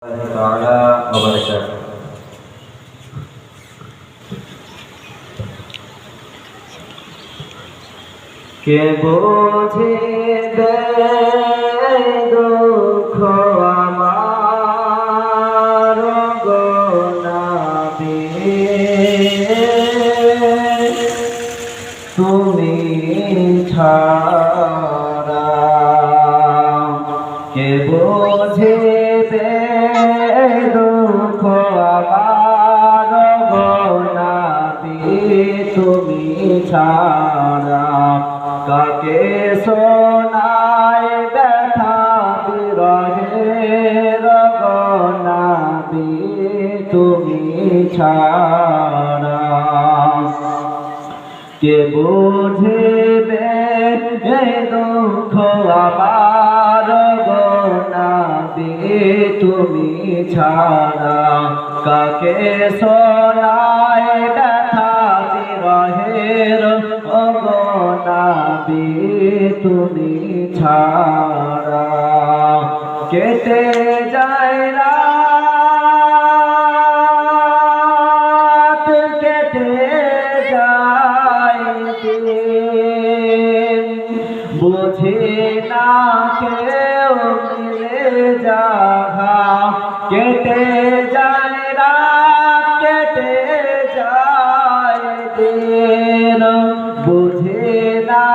تعالى وبركاته কে বুঝিবে দুঃখ আমার গো নবী তুমি ছাড়া কে বুঝিবে দুঃখ আমার গো নবী তুমি ছাড়া কাকে শোনায় ব্যথা বিরহের গো নবী তুমি ছাড়া কে বুঝিবে দুঃখ আমার গো নবী তুমি ছাড়া কাকে শোনায় ব্যথা বিরহের গো নবী তুমি ছাড়া কেটে যায় রাত কেটে যায় দিন বুঝি না কেউ মিলে যাহা কেটে যায় রাত কেটে যায় দিন বুঝি না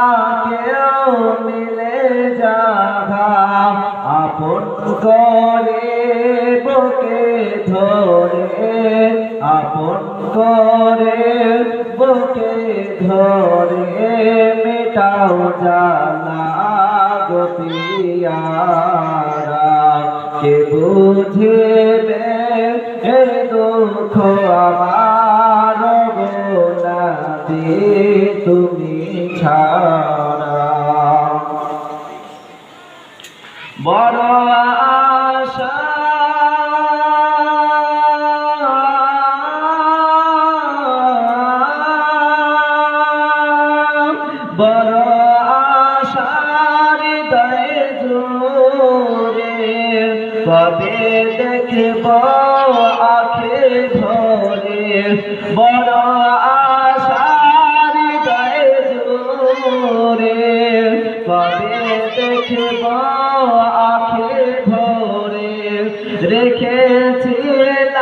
কেউ মিলে যাহা আপন করে বুকে ধরে আপন করে বুকে ধরে মেটাও জ্বালা গো পিয়ারা কে বুঝিবে এ দুঃখ আমার গো নবী তুমি ছাড়া বড় আশা বড় আশার হৃদয়ে জোরে কবে দেখব আঁখে ভরে বড় আশার হৃদয়ে জোরে কবে দেখব আঁখে ভরে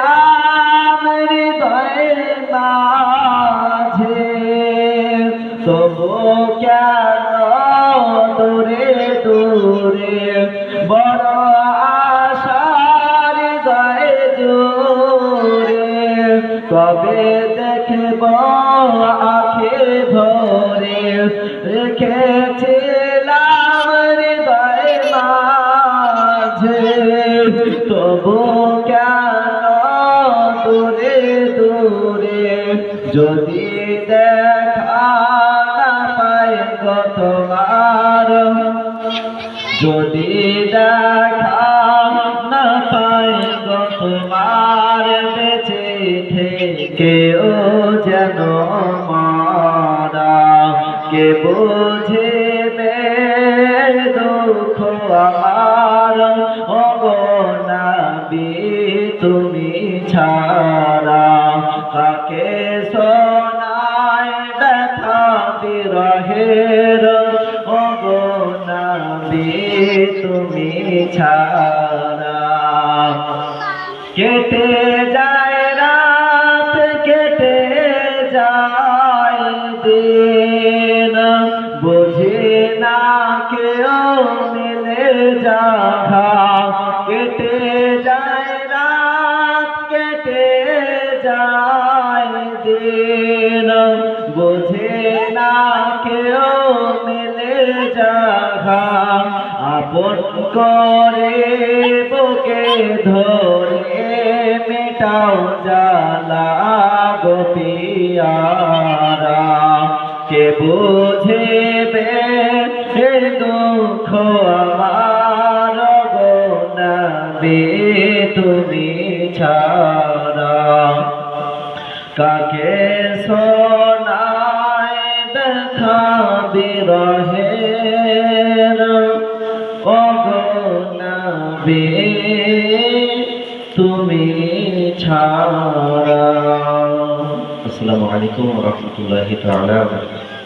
রেখেছিলাম হৃদয়ের মাঝে তবু কেন দূরে দূরে বড় আশার হৃদয়ে জোরে কবে দেখব আঁখে ভরে রেখেছিলাম হৃদয়ে মাঝে তবু কেন দূরে দূরে যদি দেখা না পাই গো তোমার যদি দেখা না পাই গো তোমার বেঁচে থেকেও যেন মারা কে বুঝিবে দুঃখ আমার ও গো নবী তুমি ছাড়া কাকে শোনায় ব্যথা বিরহের ও গো নবী তুমি ছাড়া কেটে যায় রাত কেটে যায় দিন বুঝি না কেউ মিলে যাহা কেটে যায় রাত কেটে যায় দিন বুঝে না কেউ মিলে যাহা আপন করে বুকে ধরে মেটাও জ্বালা গো পিয়ারা কে বুঝিবে এ দুঃখ আমার গো নবী তুমি ছাড়া কাকে শোনায় ব্যথা বিরহের ও গো নবী তুমি ছাড়া। আসসালামু আলাইকুম ওয়া রাহমাতুল্লাহি তাআলা ওয়া বারাকাতুহু।